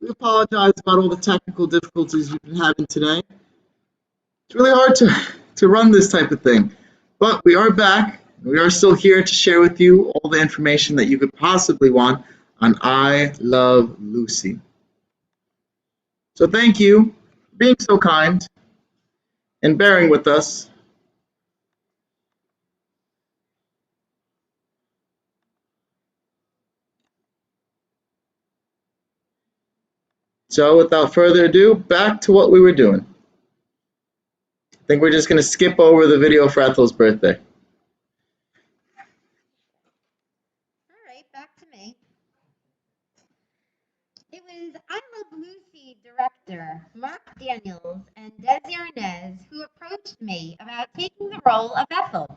We apologize about all the technical difficulties we've been having today. It's really hard to run this type of thing, but we are back. We are still here to share with you all the information that you could possibly want on I Love Lucy. So thank you for being so kind and bearing with us. So without further ado, back to what we were doing. I think we're just going to skip over the video for Ethel's birthday. All right, back to me. It was I Love Lucy director Mark Daniels and Desi Arnaz who approached me about taking the role of Ethel.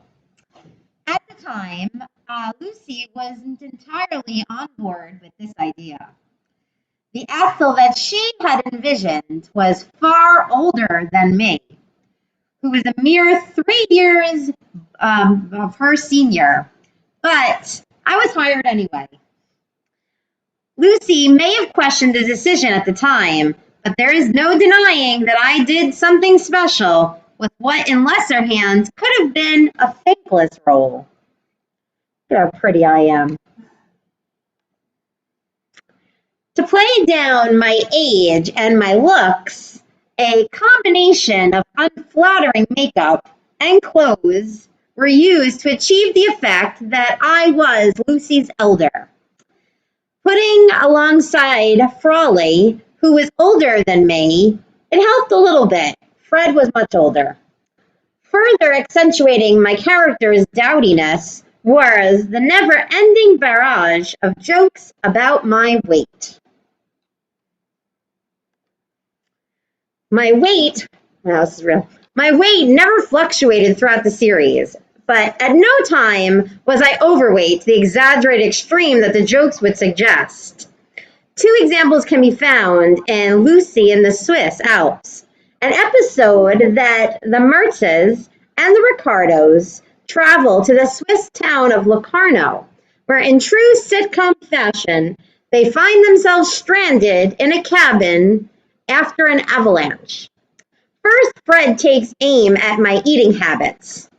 At the time, Lucy wasn't entirely on board with this idea. The Ethel that she had envisioned was far older than me, who was a mere 3 years of her senior, but I was hired anyway. Lucy may have questioned the decision at the time, but there is no denying that I did something special with what in lesser hands could have been a thankless role. Look at how pretty I am. To play down my age and my looks, a combination of unflattering makeup and clothes were used to achieve the effect that I was Lucy's elder. Putting alongside Frawley, who was older than me, it helped a little bit. Fred was much older. Further accentuating my character's dowdiness was the never-ending barrage of jokes about my weight. My weight never fluctuated throughout the series, but at no time was I overweight to the exaggerated extreme that the jokes would suggest. 2 examples can be found in Lucy in the Swiss Alps, an episode that the Mertzes and the Ricardos travel to the Swiss town of Locarno, where in true sitcom fashion, they find themselves stranded in a cabin after an avalanche. First, Fred takes aim at my eating habits.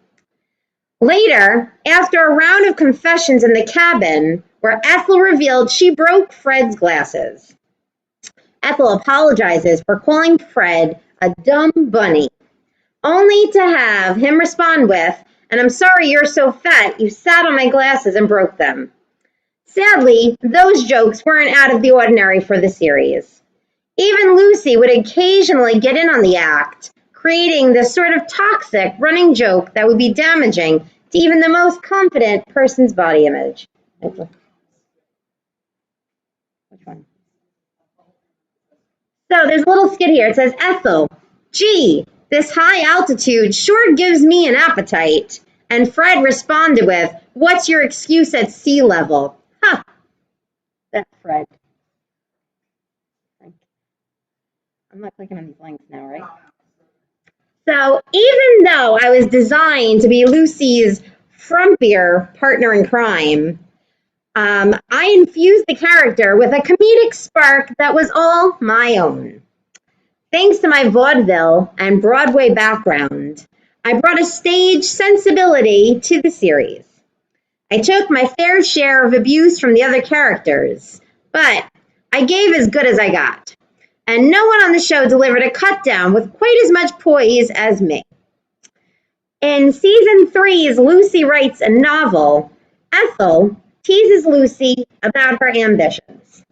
Later, after a round of confessions in the cabin, where Ethel revealed she broke Fred's glasses. Ethel apologizes for calling Fred a dumb bunny, only to have him respond with, "And I'm sorry you're so fat, you sat on my glasses and broke them." Sadly, those jokes weren't out of the ordinary for the series. Even Lucy would occasionally get in on the act, creating this sort of toxic running joke that would be damaging to even the most confident person's body image. Which one? So there's a little skit here. It says, "Ethel, gee, this high altitude sure gives me an appetite." And Fred responded with, "What's your excuse at sea level?" Huh. That's Fred. I'm not clicking on these links now, right? So even though I was designed to be Lucy's frumpier partner in crime, I infused the character with a comedic spark that was all my own. Thanks to my vaudeville and Broadway background, I brought a stage sensibility to the series. I took my fair share of abuse from the other characters, but I gave as good as I got. And no one on the show delivered a cut down with quite as much poise as me. In season 3's Lucy Writes a Novel, Ethel teases Lucy about her ambitions.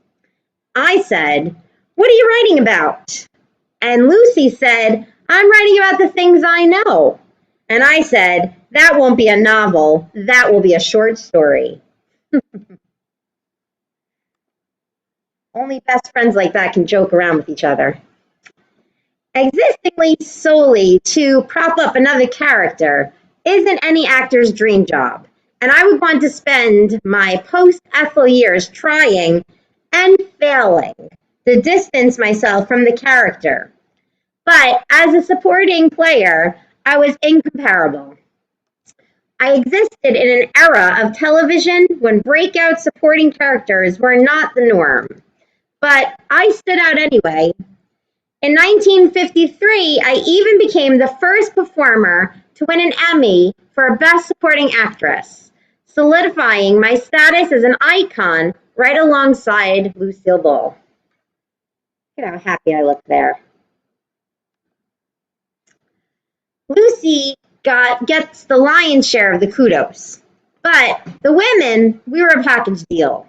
I said, "What are you writing about?" And Lucy said, "I'm writing about the things I know." And I said, "That won't be a novel, that will be a short story." Only best friends like that can joke around with each other. Existing solely to prop up another character isn't any actor's dream job, and I would want to spend my post-Ethel years trying and failing to distance myself from the character. But as a supporting player, I was incomparable. I existed in an era of television when breakout supporting characters were not the norm. but I stood out anyway. In 1953, I even became the first performer to win an Emmy for Best Supporting Actress, solidifying my status as an icon right alongside Lucille Ball. Look at how happy I look there. Lucy gets the lion's share of the kudos, but the women, we were a package deal.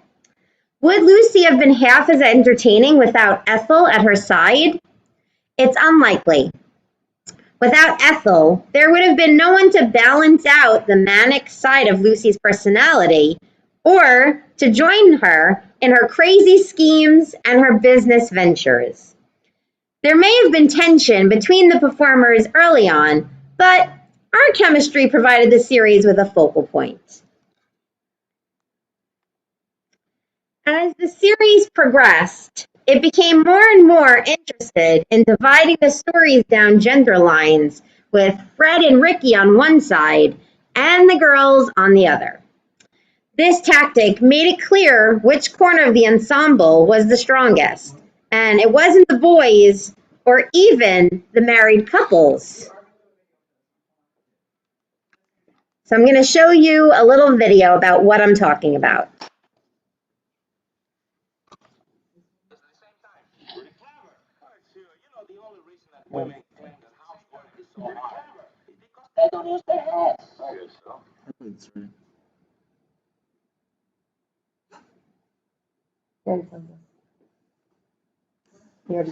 Would Lucy have been half as entertaining without Ethel at her side? It's unlikely. Without Ethel, there would have been no one to balance out the manic side of Lucy's personality or to join her in her crazy schemes and her business ventures. There may have been tension between the performers early on, but our chemistry provided the series with a focal point. As the series progressed, it became more and more interested in dividing the stories down gender lines, with Fred and Ricky on one side and the girls on the other. This tactic made it clear which corner of the ensemble was the strongest, and it wasn't the boys or even the married couples. So I'm going to show you a little video about what I'm talking about. They don't use their heads.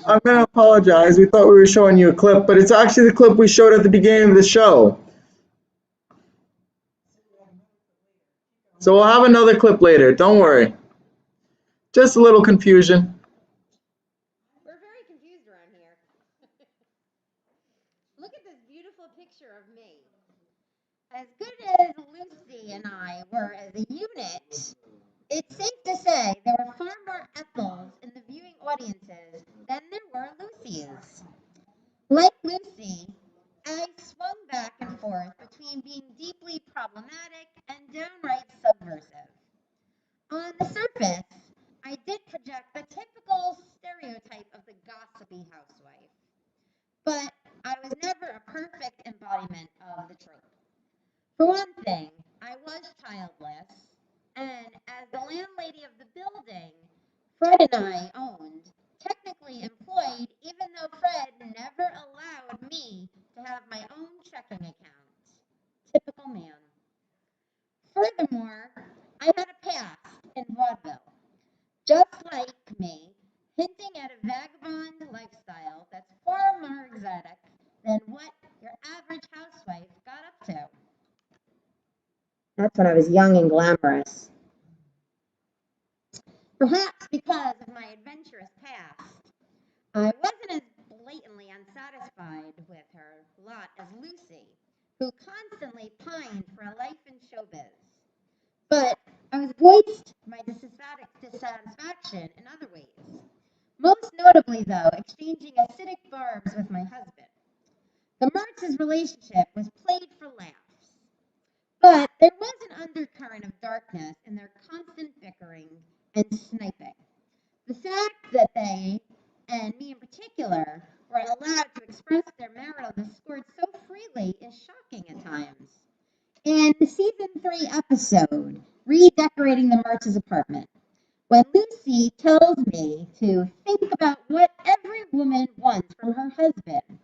I'm going to apologize. We thought we were showing you a clip, but it's actually the clip we showed at the beginning of the show. So we'll have another clip later. Don't worry. Just a little confusion. We're very confused around here. Look at this beautiful picture of me. As good as Lucy and I were as a unit, it's safe to say there were far more Ethels in the viewing audiences than there were Lucys. Like Lucy, I swung back and forth between being deeply problematic and downright subversive. On the surface, I did project the typical stereotype of the gossipy housewife, but I was never a perfect embodiment of the trope. For one thing, I was childless, and as the landlady of the building Fred and I owned, technically employed, even though Fred never allowed me to have my own checking account. Typical man. Furthermore, I had a past in vaudeville, just like me, hinting at a vagabond lifestyle that's far more exotic than what your average housewife got up to. That's when I was young and glamorous. Perhaps because of my adventurous past, I wasn't as blatantly unsatisfied with her lot as Lucy, who constantly pined for a life in showbiz. But I was voiced my dissatisfaction in other ways. Most notably, though, exchanging acidic barbs with my husband. The Mertz's relationship was played for laughs, but there was an undercurrent of darkness in their constant bickering and sniping. The fact that they, and me in particular, were allowed to express their marital discord so freely is shocking at times. In the season 3 episode, Redecorating the Mertz's Apartment, when Lucy tells me to think about what every woman wants from her husband,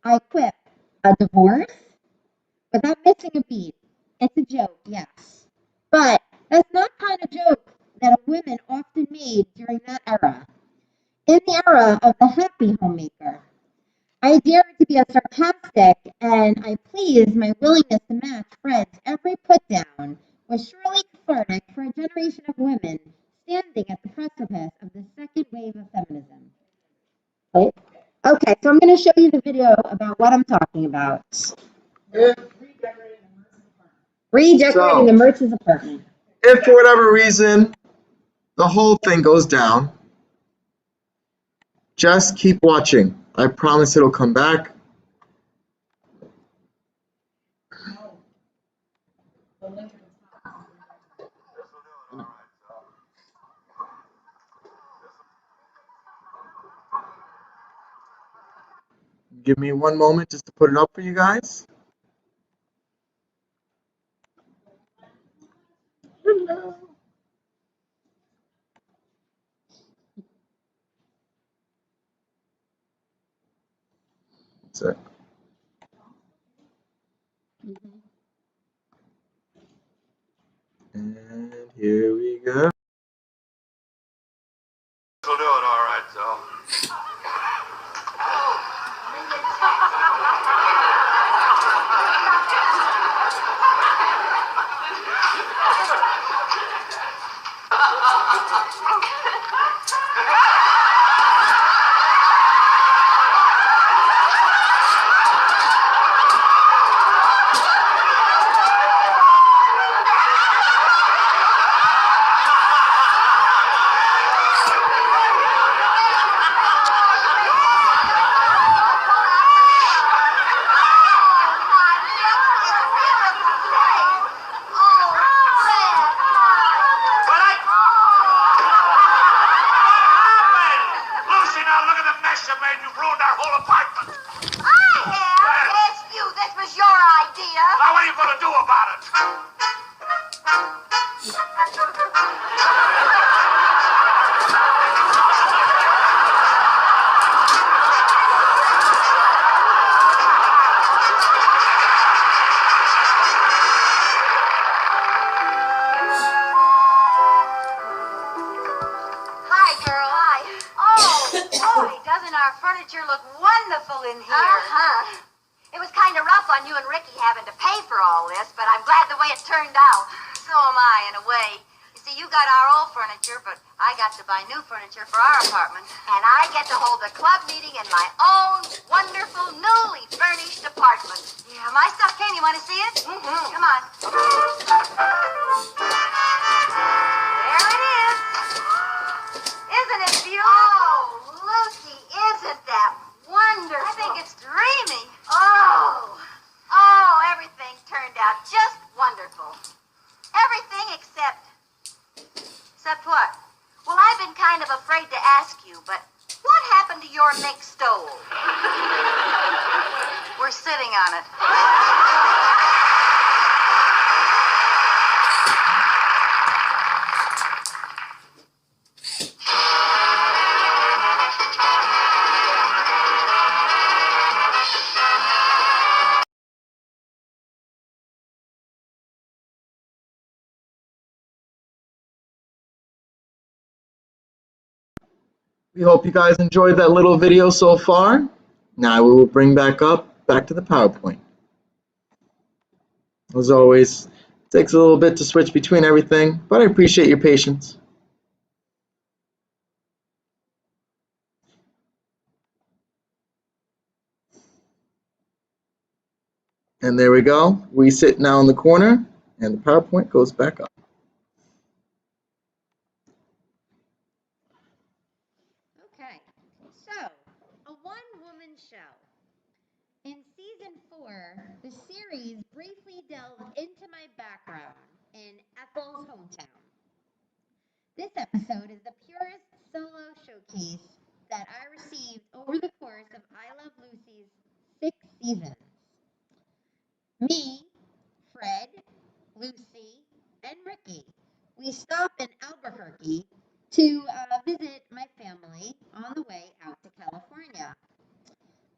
I quip, a divorce? Without missing a beat. It's a joke, yes. But that's not the kind of joke that women often made during that era. In the era of the happy homemaker, I dared to be a sarcastic, and I pleased my willingness to match Fred's every put-down was surely cathartic for a generation of women standing at the precipice of the second wave of feminism. Okay, so I'm going to show you the video about what I'm talking about. Redecorating the Mertz's apartment. If for whatever reason the whole thing goes down, just keep watching. I promise it'll come back. give me one moment just to put it up for you guys. Hello. That's it. And here we go. We'll do it all right, though. You made, you ruined our whole apartment. I have. It's you. This was your idea. Now what are you going to do about it? Hi, girl. Hi. Oh, boy, doesn't our furniture look wonderful in here? Uh-huh. It was kind of rough on you and Ricky having to pay for all this, but I'm glad the way it turned out. So am I, in a way. You see, you got our old furniture, but I got to buy new furniture for our apartment. And I get to hold a club meeting in my own wonderful, newly furnished apartment. Yeah, my stuff came. You want to see it? Mm-hmm. Come on. There it is. Isn't it beautiful? Oh, Lucy, isn't that wonderful? I think it's dreamy. Oh, everything turned out just wonderful. Everything except what? Well, I've been kind of afraid to ask you, but what happened to your mixed stove? We're sitting on it. We hope you guys enjoyed that little video so far. Now we will bring back to the PowerPoint. As always, it takes a little bit to switch between everything, but I appreciate your patience. And there we go. We sit now in the corner, and the PowerPoint goes back up. Okay, so a one-woman show. In season 4, the series briefly delved into my background in Ethel's hometown. This episode is the purest solo showcase that I received over the course of I Love Lucy's 6 seasons. Me, Fred, Lucy, and Ricky, we stop in Albuquerque to visit my family on the way out to California.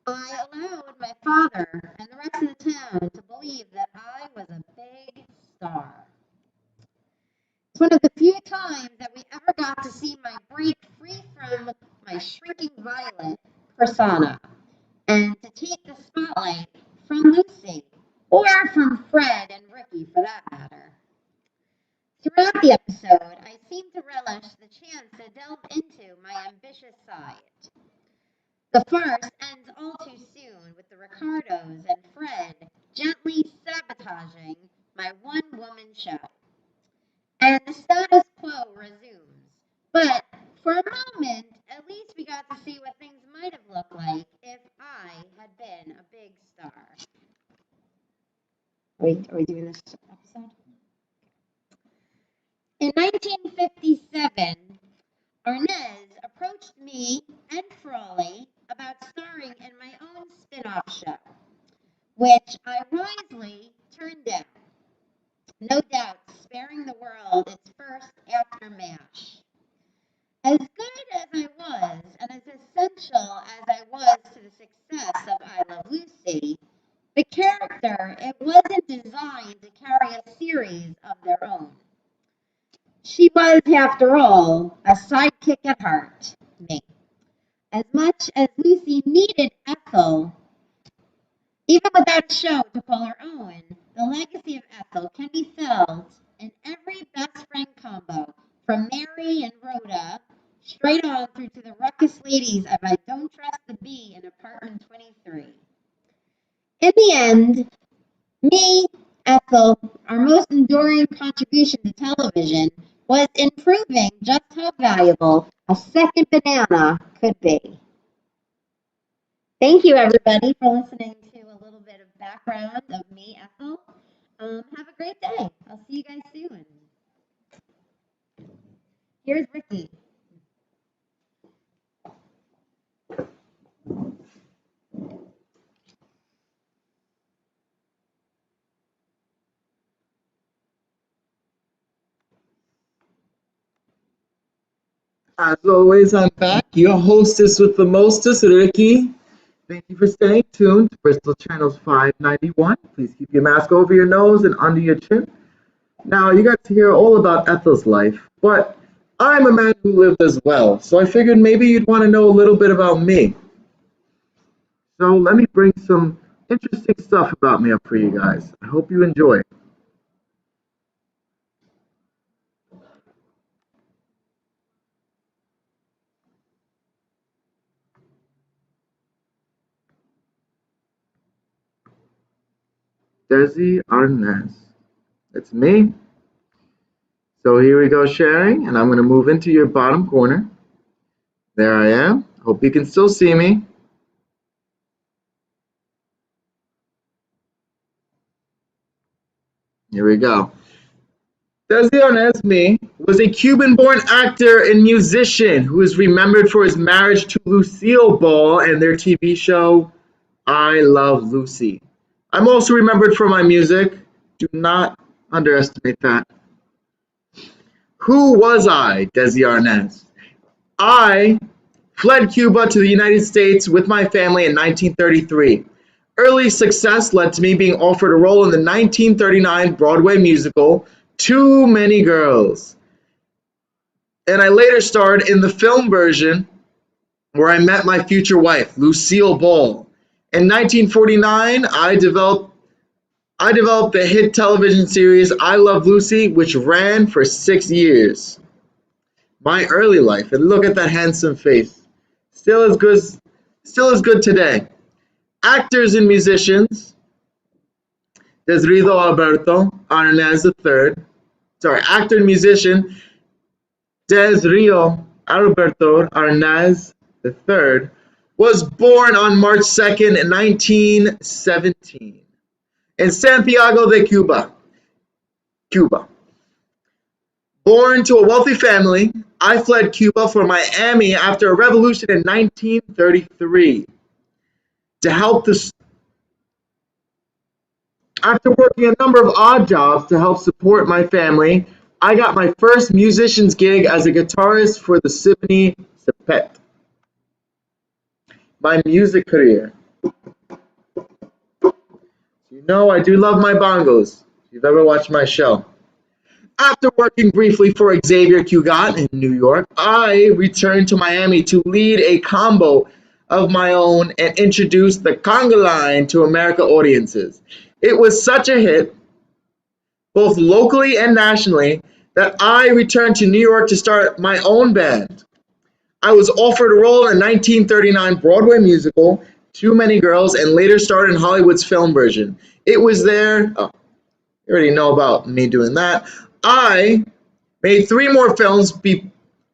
I allowed my father and the rest of the town to believe that I was a big star. It's one of the few times that we ever got to see my break free from my shrinking violet persona and to take the spotlight from Lucy, or from Fred and Ricky for that matter. Throughout the episode, I seemed to relish the chance to delve into my ambitious side. The farce ends all too soon with the Ricardos and Fred gently sabotaging my one-woman show. And the status quo resumes. But for a moment, at least we got to see what things might have looked like if I had been a big star. Are we doing this episode? In 1957, Arnaz approached me and Frawley about starring in my own spin-off show, which I wisely turned down. No doubt, sparing the world its first after MASH. As good as I was, and as essential as I was to the success of I Love Lucy, the character, it wasn't designed to carry a series of their own. She was, after all, a sidekick at heart, me. As much as Lucy needed Ethel, even without a show to call her own, the legacy of Ethel can be felt in every best friend combo, from Mary and Rhoda, straight on through to the ruckus ladies of I Don't Trust the Bee in Apartment 23. In the end, me, Ethel, our most enduring contribution to television was in proving just how valuable a second banana could be. Thank you, everybody, for listening to a little bit of background of me, Ethel. Have a great day. I'll see you guys soon. Here's Ricky. As always, I'm back, your hostess with the mostest, Ricky. Thank you for staying tuned to Bristol Channel's 591. Please keep your mask over your nose and under your chin. Now, you got to hear all about Ethel's life, but I'm a man who lived as well, so I figured maybe you'd want to know a little bit about me. So let me bring some interesting stuff about me up for you guys. I hope you enjoy. Desi Arnaz. It's me. So here we go sharing, and I'm going to move into your bottom corner. There I am. Hope you can still see me. Here we go. Desi Arnaz was a Cuban-born actor and musician who is remembered for his marriage to Lucille Ball and their TV show, I Love Lucy. I'm also remembered for my music. Do not underestimate that. Who was I, Desi Arnaz? I fled Cuba to the United States with my family in 1933. Early success led to me being offered a role in the 1939 Broadway musical, Too Many Girls. And I later starred in the film version where I met my future wife, Lucille Ball. In 1949, I developed the hit television series I Love Lucy, which ran for 6 years. My early life, and look at that handsome face. Still as good today. Actors and musicians, Desrido Alberto Arnaz III. Actor and musician Desrio Alberto Arnaz III was born on March 2nd, 1917 in Santiago de Cuba, Cuba. Born to a wealthy family, I fled Cuba for Miami after a revolution in 1933 to help After working a number of odd jobs to help support my family, I got my first musician's gig as a guitarist for the Symphony Septet. My music career. You know I do love my bongos, if you've ever watched my show. After working briefly for Xavier Cugat in New York, I returned to Miami to lead a combo of my own and introduce the conga line to America audiences. It was such a hit, both locally and nationally, that I returned to New York to start my own band. I was offered a role in the 1939 Broadway musical, Too Many Girls, and later starred in Hollywood's film version. It was there, you already know about me doing that. I made 3 more films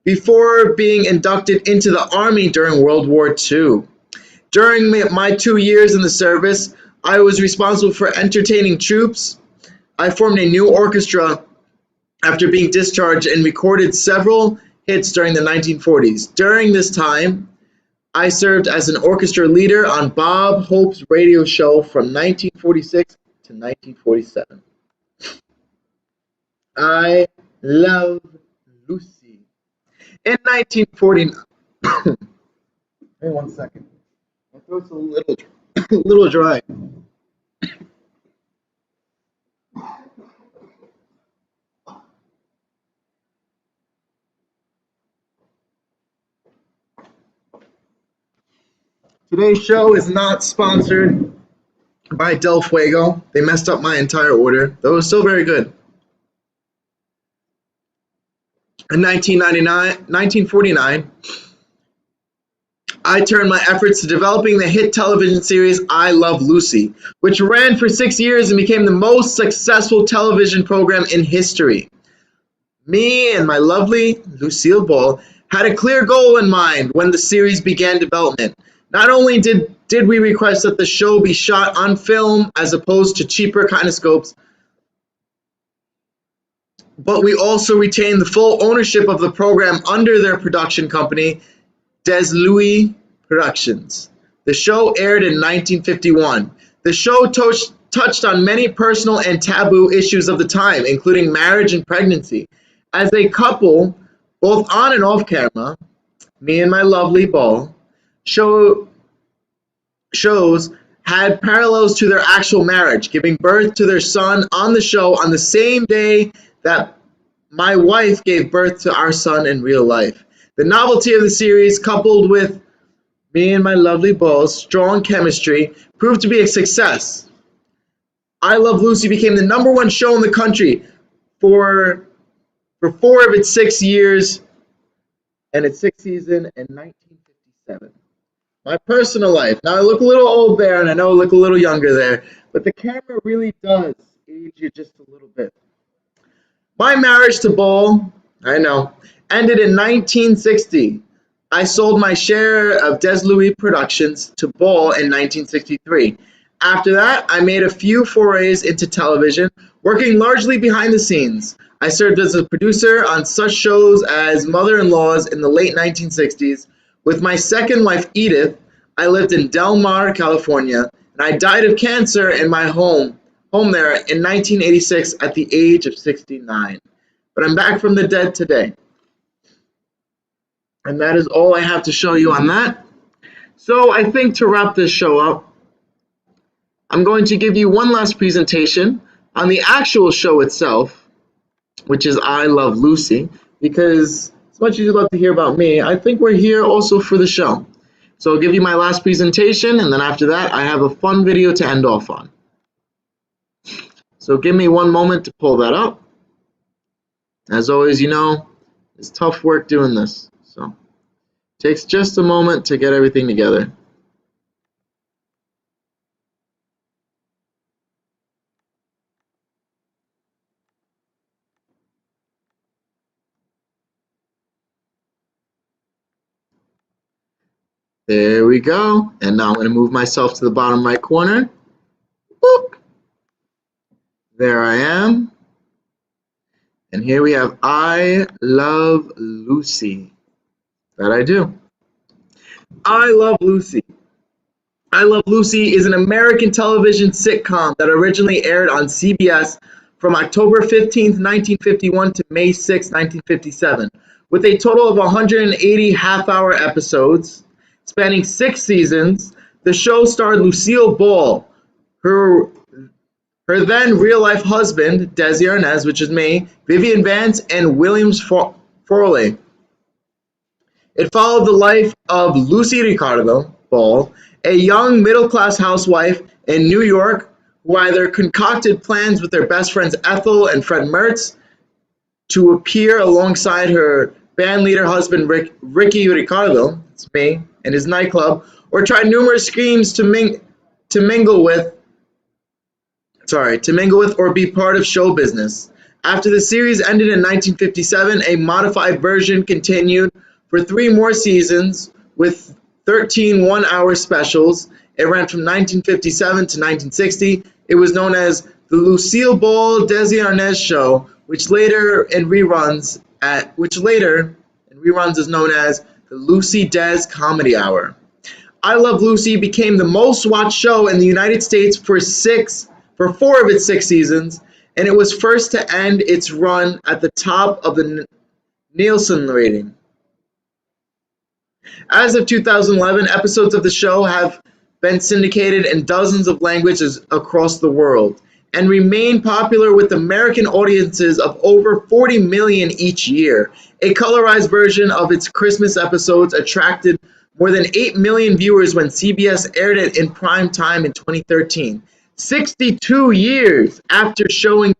before being inducted into the Army during World War II. During my 2 years in the service, I was responsible for entertaining troops. I formed a new orchestra after being discharged and recorded several hits during the 1940s. During this time, I served as an orchestra leader on Bob Hope's radio show from 1946 to 1947. I love Lucy. In 1949, hey, one second. My throat's a little, a little dry. Today's show is not sponsored by Del Fuego. They messed up my entire order, though it was still very good. In 1949, I turned my efforts to developing the hit television series I Love Lucy, which ran for 6 years and became the most successful television program in history. Me and my lovely Lucille Ball had a clear goal in mind when the series began development. Not only did we request that the show be shot on film as opposed to cheaper kinescopes, but we also retained the full ownership of the program under their production company, Des Louis Productions. The show aired in 1951. The show touched on many personal and taboo issues of the time, including marriage and pregnancy. As a couple, both on and off camera, me and my lovely Ball, shows had parallels to their actual marriage, giving birth to their son on the show on the same day that my wife gave birth to our son in real life. The novelty of the series, coupled with me and my lovely Ball's strong chemistry, proved to be a success. I Love Lucy became the #1 show in the country for 4 of its 6 years and its 6th season in 1957. My personal life. Now I look a little old there and I know I look a little younger there, but the camera really does age you just a little bit. My marriage to Ball, I know, ended in 1960. I sold my share of Des Louis Productions to Ball in 1963. After that, I made a few forays into television, working largely behind the scenes. I served as a producer on such shows as Mother-in-Laws in the late 1960s. With my second wife, Edith, I lived in Del Mar, California, and I died of cancer in my home there in 1986 at the age of 69. But I'm back from the dead today. And that is all I have to show you on that. So I think to wrap this show up, I'm going to give you one last presentation on the actual show itself, which is I Love Lucy, because as much as you'd love to hear about me, I think we're here also for the show. So I'll give you my last presentation, and then after that, I have a fun video to end off on. So give me one moment to pull that up. As always, you know, it's tough work doing this. So it takes just a moment to get everything together. There we go. And now I'm going to move myself to the bottom right corner. Boop. There I am. And here we have I Love Lucy. That I do. I Love Lucy. I Love Lucy is an American television sitcom that originally aired on CBS from October 15th, 1951 to May 6, 1957, with a total of 180 half-hour episodes. Spanning 6 seasons, the show starred Lucille Ball, her then real-life husband, Desi Arnaz, which is me, Vivian Vance, and Williams Forley. It followed the life of Lucy Ricardo Ball, a young middle-class housewife in New York who either concocted plans with their best friends Ethel and Fred Mertz to appear alongside her bandleader husband Ricky Ricardo, it's me, in his nightclub, or tried numerous schemes to mingle with or be part of show business. After the series ended in 1957, a modified version continued for 3 more seasons with 13 one-hour specials. It ran from 1957 to 1960. It was known as the Lucille Ball Desi Arnaz Show, which later in reruns is known as the Lucy Des Comedy Hour. I Love Lucy became the most watched show in the United States for 4 of its 6 seasons, and it was first to end its run at the top of the Nielsen rating. As of 2011, episodes of the show have been syndicated in dozens of languages across the world and remain popular with American audiences of over 40 million each year. A colorized version of its Christmas episodes attracted more than 8 million viewers when CBS aired it in prime time in 2013. 62 years after the show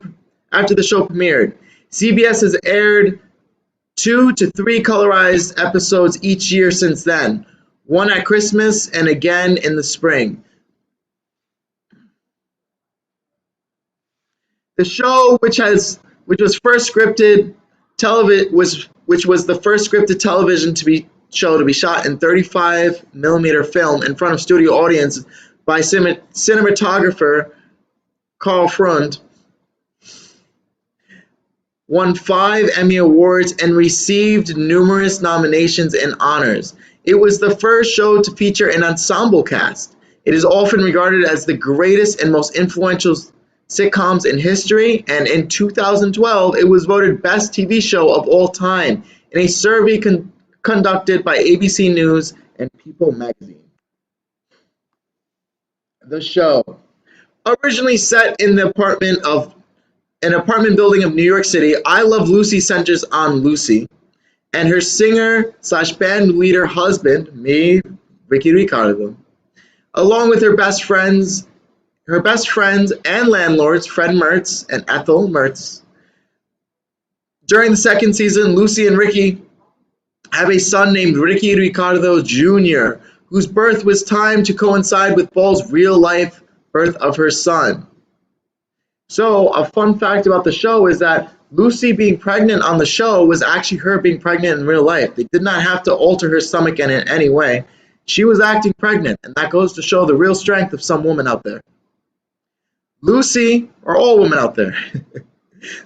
premiered, CBS has aired 2 to 3 colorized episodes each year since then, one at Christmas and again in the spring. The show, which was the first scripted television to be shot in 35mm film in front of studio audience by cinematographer Carl Freund, won 5 Emmy Awards and received numerous nominations and honors. It was the first show to feature an ensemble cast. It is often regarded as the greatest and most influential sitcoms in history, and in 2012 it was voted Best TV Show of all time in a survey conducted by ABC News and People magazine. The show, originally set in an apartment building of New York City, I Love Lucy centers on Lucy and her singer/band leader husband, Ricky Ricardo, along with her best friends and landlords, Fred Mertz and Ethel Mertz. During the second season, Lucy and Ricky have a son named Ricky Ricardo Jr., whose birth was timed to coincide with Paul's real-life birth of her son. So, a fun fact about the show is that Lucy being pregnant on the show was actually her being pregnant in real life. They did not have to alter her stomach in any way. She was acting pregnant, and that goes to show the real strength of some women out there. Lucy, or all women out there,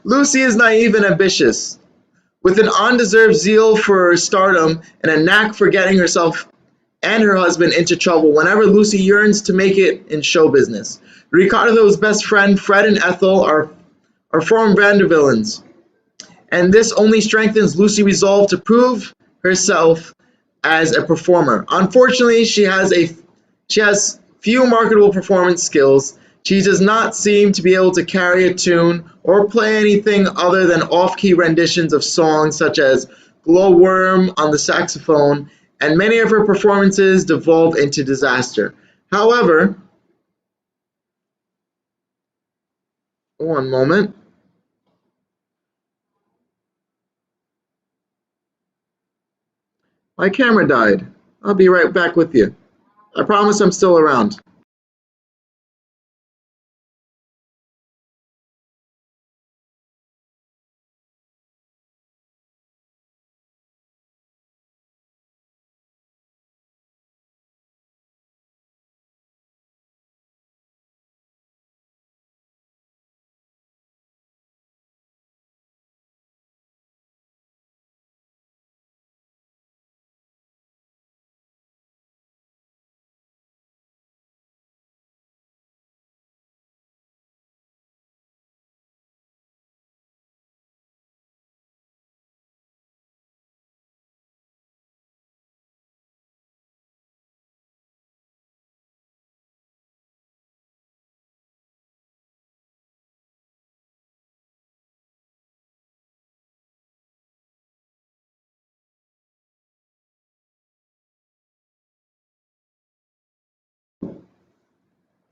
Lucy is naive and ambitious, with an undeserved zeal for stardom and a knack for getting herself and her husband into trouble whenever Lucy yearns to make it in show business. Ricardo's best friend, Fred and Ethel, are former Vandervillains, and this only strengthens Lucy's resolve to prove herself as a performer. Unfortunately, she has few marketable performance skills. She does not seem to be able to carry a tune or play anything other than off-key renditions of songs such as Glowworm on the saxophone, and many of her performances devolve into disaster. However, one moment. My camera died. I'll be right back with you. I promise I'm still around.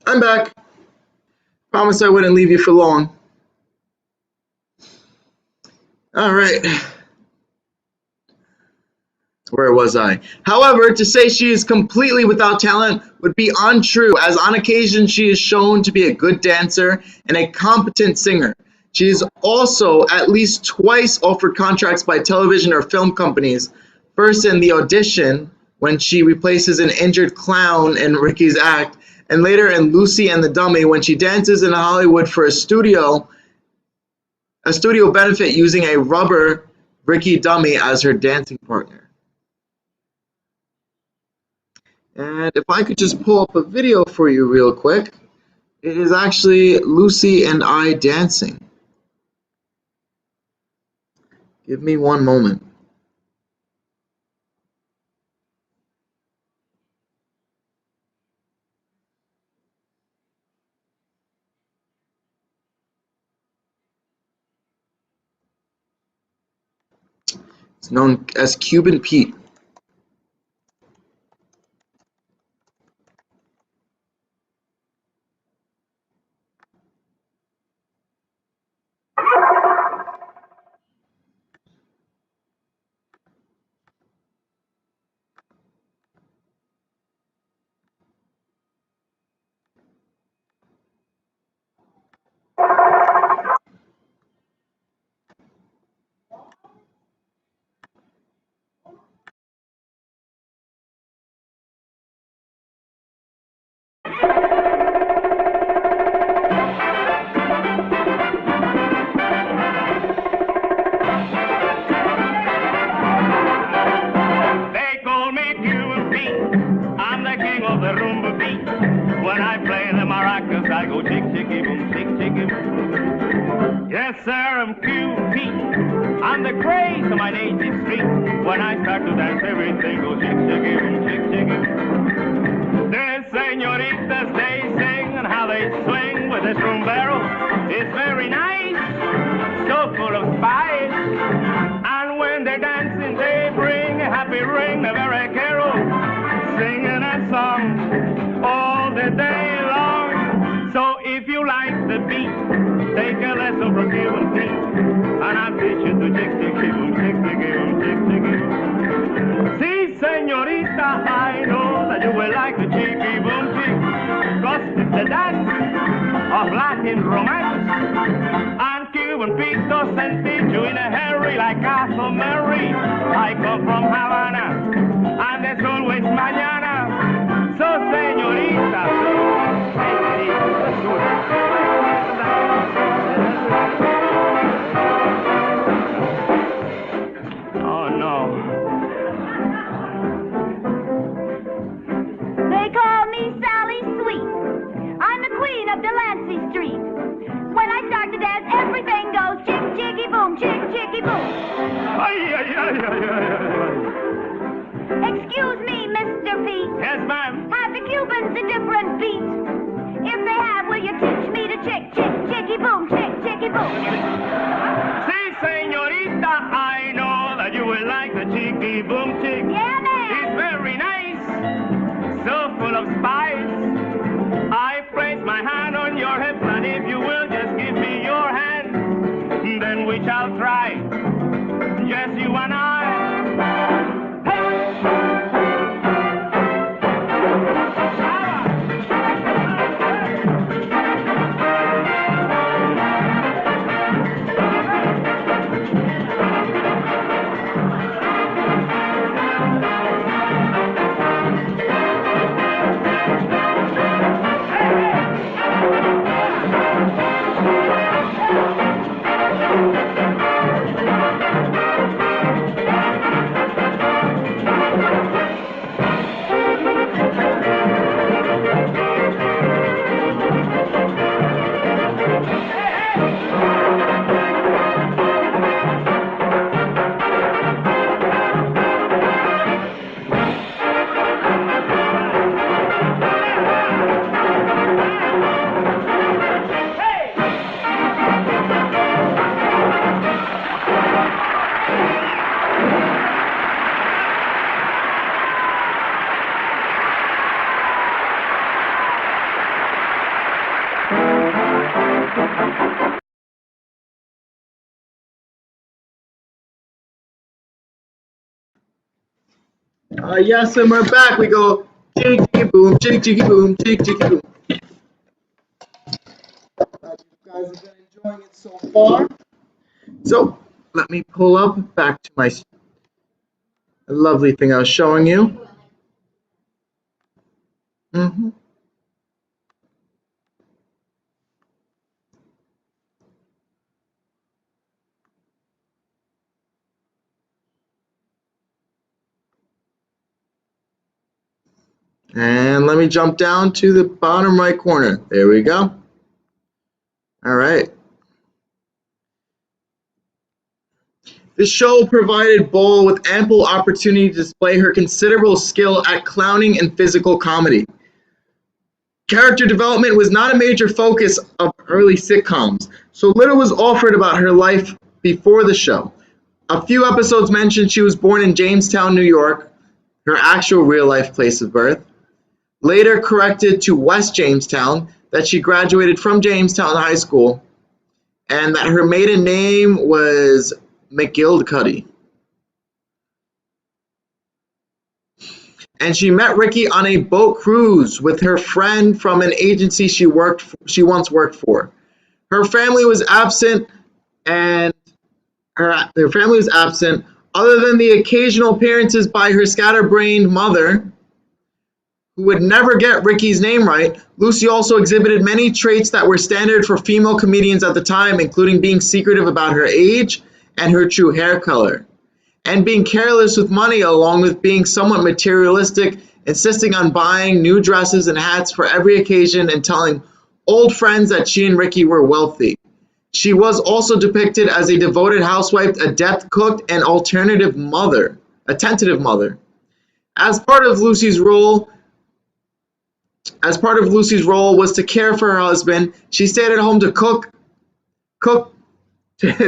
I'm back. Promise I wouldn't leave you for long. All right. Where was I? However, to say she is completely without talent would be untrue, as on occasion she is shown to be a good dancer and a competent singer. She is also at least twice offered contracts by television or film companies, first in The Audition, when she replaces an injured clown in Ricky's act, and later in Lucy and the Dummy, when she dances in Hollywood for a studio benefit using a rubber Ricky dummy as her dancing partner. And if I could just pull up a video for you real quick, it is actually Lucy and I dancing. Give me one moment. It's known as Cuban Pete. They call me Cuban Pete. I'm the king of the rumba beat. When I play the maracas, I go chick, chicky, boom, chick, chicky, boom. Yes, sir, I'm Cuban Pete. I'm the craze of my native street. When I start to dance, everything goes chick, chicky, boom, chick, chicky, boom. The senoritas, they sing and how they swing with this rumbero. It's very nice, so full of spice. And when they're dancing, they bring a happy ring, a very carol, singing a song all the day long. So if you like the beat, take a lesson from Cuban Pete, and I'll teach you to chick, chicky, boom, chick, chicky, boom, chick, chicky, boom. See, señorita, I know that you will like the chicky, boom, chick, 'cause it's the dance of Latin romance. And Cuban Pete doesn't teach you in a hurry like Castle Mary. I come from Havana, and there's always mañana. So, señorita, take it easy. Oh, no. They call me Sally Sweet. I'm the queen of Delancey Street. When I start to dance, everything goes chick, chicky, boom, chick, chicky, boom. Ay, ay, ay, ay, ay, ay. Excuse me, Mr. Pete. Yes, ma'am. Have the Cubans a different beat? If they have, will you teach me to chick, chick, chicky, boom, chick, chicky, boom? See, señorita, I know that you will like the chicky boom chick. Yeah, man. It's very nice, so full of spice. I place my hand on your hip, and if you will just give me your hand, then we shall try. Just you and I. Yes, and we're back. We go chick, chicky, boom, chick, chicky, boom, chick, chicky, boom. Glad you guys have been enjoying it so far. So, let me pull up back to my lovely thing I was showing you. And let me jump down to the bottom right corner. There we go. All right. The show provided Ball with ample opportunity to display her considerable skill at clowning and physical comedy. Character development was not a major focus of early sitcoms, so little was offered about her life before the show. A few episodes mentioned she was born in Jamestown, New York, her actual real-life place of birth. Later corrected to West Jamestown, that she graduated from Jamestown High School, and that her maiden name was McGillicuddy. And she met Ricky on a boat cruise with her friend from an agency she once worked for. Her family was absent, and their family was absent, other than the occasional appearances by her scatterbrained mother, who would never get Ricky's name right. Lucy also exhibited many traits that were standard for female comedians at the time, including being secretive about her age and her true hair color, and being careless with money, along with being somewhat materialistic, insisting on buying new dresses and hats for every occasion and telling old friends that she and Ricky were wealthy. She was also depicted as a devoted housewife, adept cook, and attentive mother. As part of Lucy's role was to care for her husband. She stayed at home to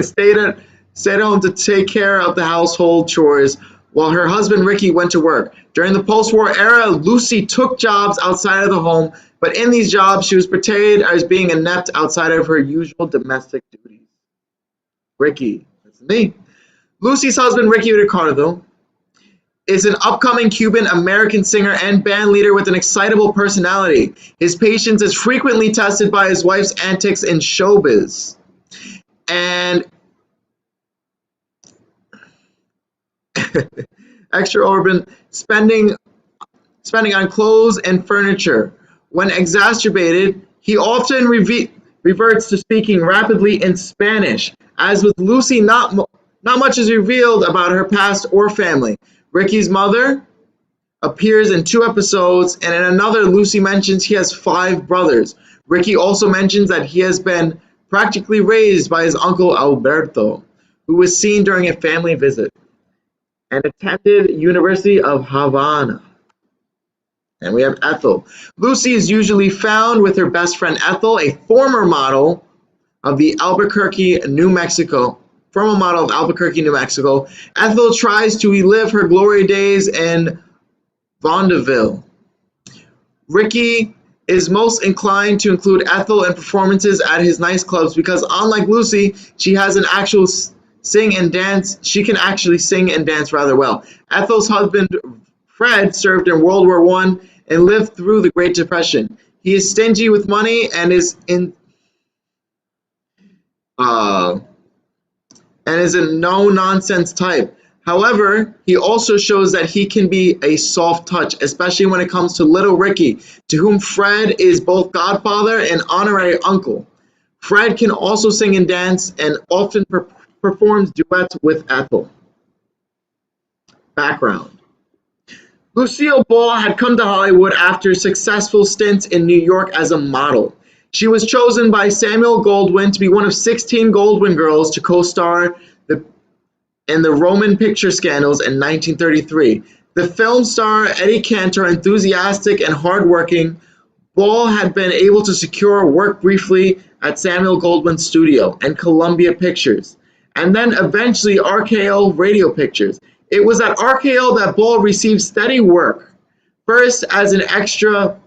stayed at home to take care of the household chores while her husband Ricky went to work. During the post-war era, Lucy took jobs outside of the home, but in these jobs she was portrayed as being inept outside of her usual domestic duties. Ricky, that's me. Lucy's husband Ricky Ricardo is an upcoming Cuban-American singer and band leader with an excitable personality. His patience is frequently tested by his wife's antics in showbiz. And extravagant spending on clothes and furniture. When exacerbated, he often reverts to speaking rapidly in Spanish. As with Lucy, not much is revealed about her past or family. Ricky's mother appears in 2 episodes, and in another, Lucy mentions he has 5 brothers. Ricky also mentions that he has been practically raised by his uncle Alberto, who was seen during a family visit, and attended University of Havana. And we have Ethel. Lucy is usually found with her best friend Ethel, a former model of Albuquerque, New Mexico. Ethel tries to relive her glory days in vaudeville. Ricky is most inclined to include Ethel in performances at his nightclubs because, unlike Lucy, she can actually sing and dance rather well. Ethel's husband Fred served in World War I and lived through the Great Depression. He is stingy with money and is a no-nonsense type. However, he also shows that he can be a soft touch, especially when it comes to little Ricky, to whom Fred is both godfather and honorary uncle. Fred can also sing and dance and often performs duets with Ethel. Background. Lucille Ball had come to Hollywood after successful stints in New York as a model. She was chosen by Samuel Goldwyn to be one of 16 Goldwyn girls to co-star in the Roman picture scandals in 1933. The film star Eddie Cantor, enthusiastic and hardworking, Ball had been able to secure work briefly at Samuel Goldwyn's studio and Columbia Pictures, and then eventually RKO Radio Pictures. It was at RKO that Ball received steady work, first as an extra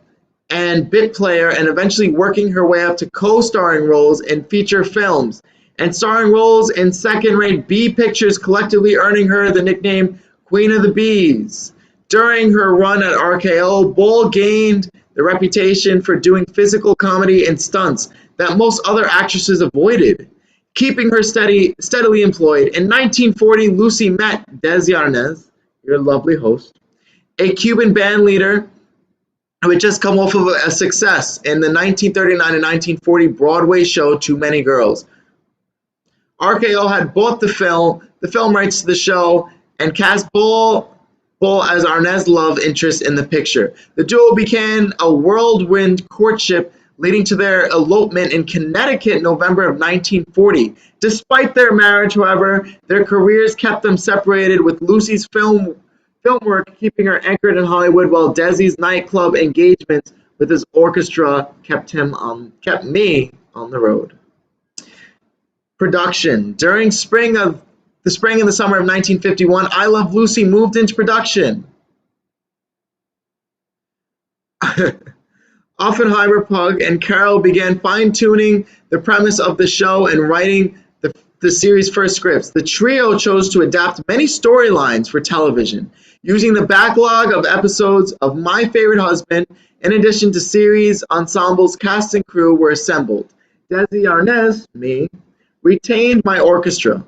and bit player, and eventually working her way up to co-starring roles in feature films and starring roles in second-rate B pictures, collectively earning her the nickname Queen of the B's. During her run at RKO, Ball gained the reputation for doing physical comedy and stunts that most other actresses avoided, keeping her steadily employed. In 1940, Lucy met Des Yarnes, your lovely host, a Cuban band leader who had just come off of a success in the 1939 and 1940 Broadway show Too Many Girls. RKO had bought the film rights to the show and cast Ball Bull as Arnez's love interest in the picture. The duo began a whirlwind courtship, leading to their elopement in Connecticut in November of 1940. Despite their marriage, however, their careers kept them separated, with Lucy's film work keeping her anchored in Hollywood, while Desi's nightclub engagements with his orchestra kept me on the road. Production. During the spring and the summer of 1951, I Love Lucy moved into production. Offenheimer, Pug, and Carroll began fine-tuning the premise of the show and writing the series' first scripts. The trio chose to adapt many storylines for television, using the backlog of episodes of My Favorite Husband. In addition to series ensembles, cast and crew were assembled. Desi Arnaz, me, retained my orchestra,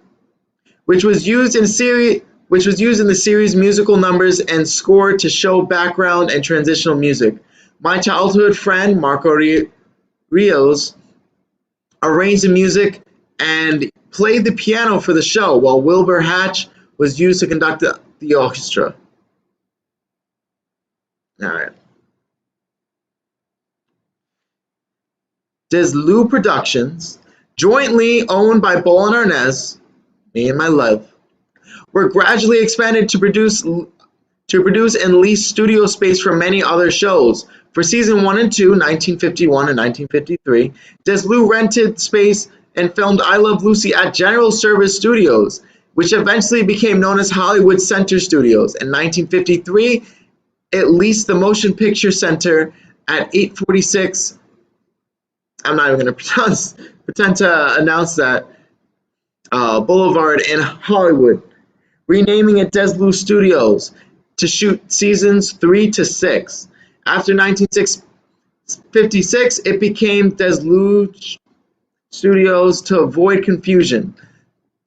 which was used in the series' musical numbers and score to show background and transitional music. My childhood friend, Marco Rios, arranged the music and played the piano for the show, while Wilbur Hatch was used to conduct the orchestra. All right. Desilu Productions, jointly owned by Bull and Arnaz, me and my love, were gradually expanded to produce and lease studio space for many other shows. For season 1 and 2, 1951 and 1953, Desilu rented space and filmed I Love Lucy at General Service Studios, which eventually became known as Hollywood Center Studios. In 1953, it leased the Motion Picture Center at 846. I'm not even going to pretend to announce that. Boulevard in Hollywood, renaming it Desilu Studios to shoot seasons 3 to 6. After 1956, it became Desilu Studios to avoid confusion,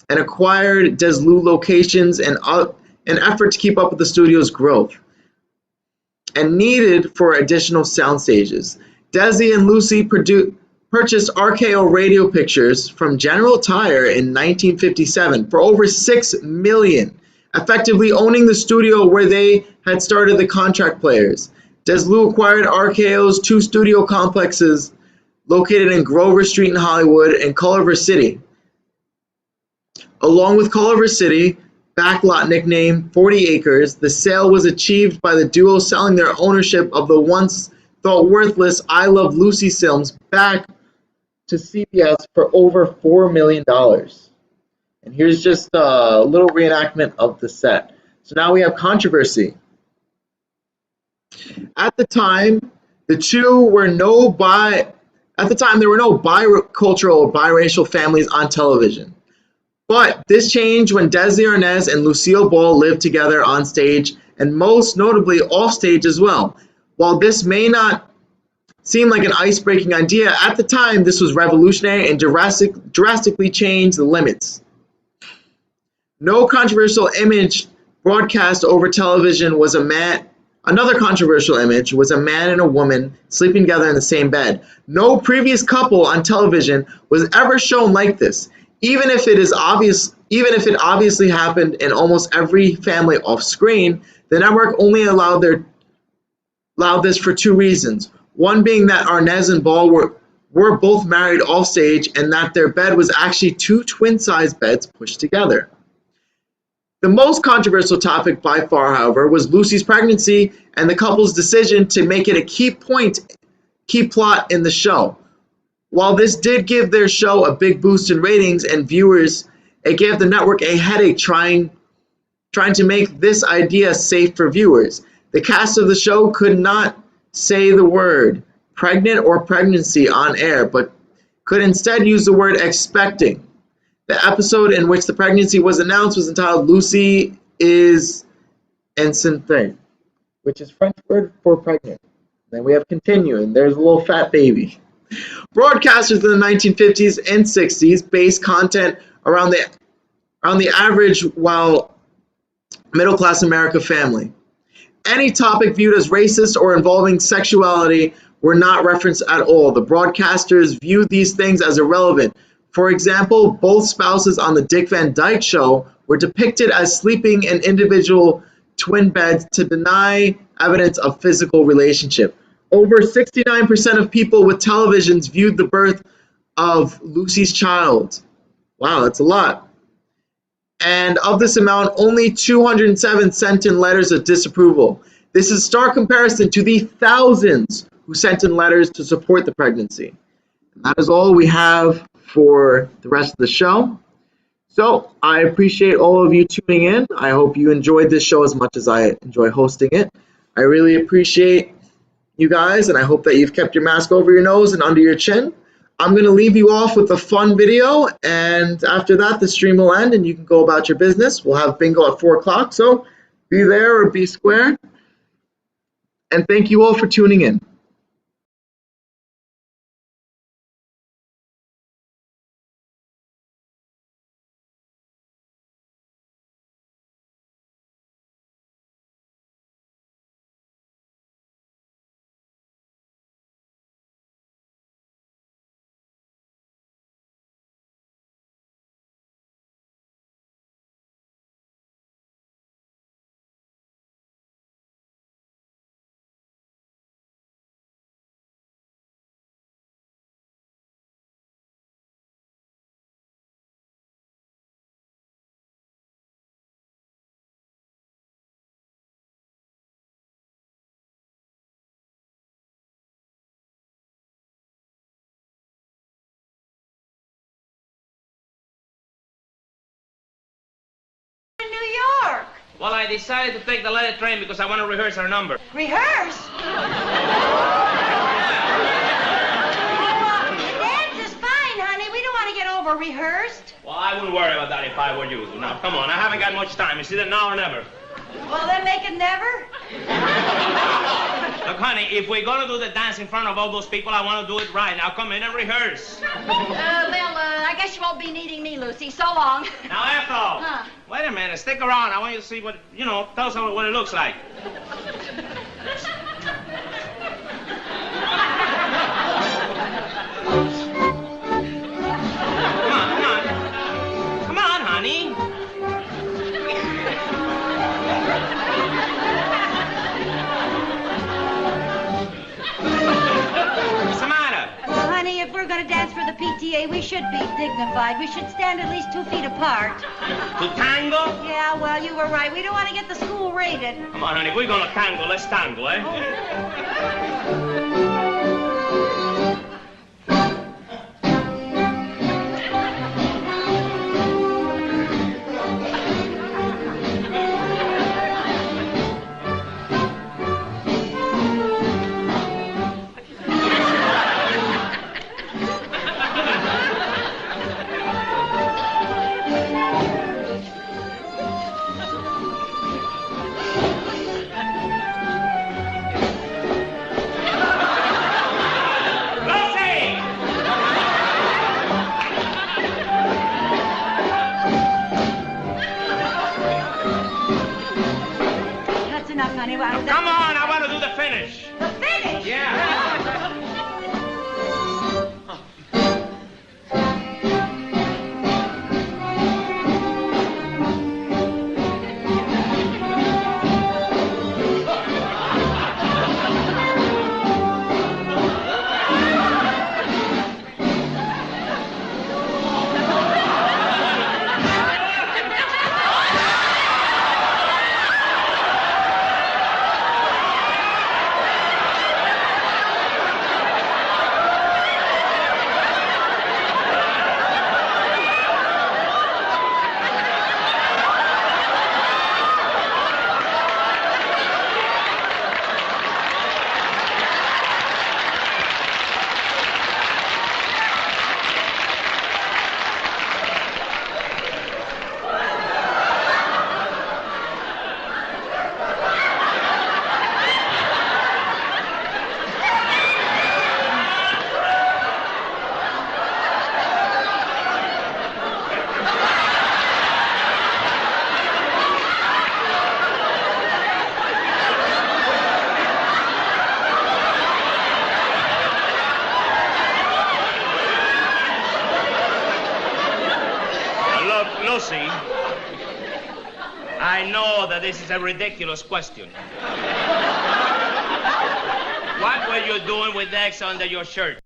and acquired Desilu locations in an effort to keep up with the studio's growth and needed for additional sound stages. Desi and Lucy purchased RKO Radio Pictures from General Tire in 1957 for over $6 million, effectively owning the studio where they had started the contract players. Desilu acquired RKO's 2 studio complexes located in Grover Street in Hollywood and Culver City. Along with Culver City, backlot nicknamed 40 Acres, the sale was achieved by the duo selling their ownership of the once thought worthless I Love Lucy films back to CBS for over $4 million. And here's just a little reenactment of the set. So now we have controversy. At the time, there were no bicultural or biracial families on television. But this changed when Desi Arnaz and Lucille Ball lived together on stage, and most notably off stage as well. While this may not seem like an ice-breaking idea, at the time this was revolutionary and drastically changed the limits. No controversial image broadcast over television was a man. Another controversial image was a man and a woman sleeping together in the same bed. No previous couple on television was ever shown like this. Even if it obviously happened in almost every family off screen, the network only allowed this for 2 reasons. One being that Arnaz and Ball were both married off stage, and that their bed was actually 2 twin-sized beds pushed together. The most controversial topic by far, however, was Lucy's pregnancy and the couple's decision to make it a key plot in the show. While this did give their show a big boost in ratings and viewers, it gave the network a headache trying to make this idea safe for viewers. The cast of the show could not say the word pregnant or pregnancy on air, but could instead use the word expecting. The episode in which the pregnancy was announced was entitled Lucy is enceinte, which is French word for pregnant. Then we have continue, and there's a little fat baby. Broadcasters in the 1950s and 60s based content around the average while middle-class American family. Any topic viewed as racist or involving sexuality were not referenced at all. The broadcasters viewed these things as irrelevant. For example, both spouses on the Dick Van Dyke Show were depicted as sleeping in individual twin beds to deny evidence of physical relationship. Over 69% of people with televisions viewed the birth of Lucy's child. Wow, that's a lot. And of this amount, only 207 sent in letters of disapproval. This is stark comparison to the thousands who sent in letters to support the pregnancy. And that is all we have for the rest of the show. So I appreciate all of you tuning in. I hope you enjoyed this show as much as I enjoy hosting it. I really appreciate you guys, and I hope that you've kept your mask over your nose and under your chin. I'm going to leave you off with a fun video, and after that, the stream will end, and you can go about your business. We'll have bingo at 4 o'clock, so be there or be square. And thank you all for tuning in. In New York. Well, I decided to take the letter train because I want to rehearse our number. Rehearse? Dance is fine, honey. We don't want to get over-rehearsed. Well, I wouldn't worry about that if I were you. Now, come on. I haven't got much time. It's either now or never. Well, then make it never. Look, honey, if we're going to do the dance in front of all those people, I want to do it right. Now, come in and rehearse. I guess you won't be needing me, Lucy. So long. Now, Ethel. Huh. Wait a minute. Stick around. I want you to see what, tell us what it looks like. Come on, honey. What's the matter? Well, honey, if we're going to dance for the PTA, we should be dignified. We should stand at least 2 feet apart. To tango? Yeah, well, you were right. We don't want to get the school raided. Come on, honey. If we're going to tango, let's tango, eh? That's enough, honey. Come on, I want to do the finish. The finish? Yeah. Lucy, I know that this is a ridiculous question. What were you doing with X under your shirt?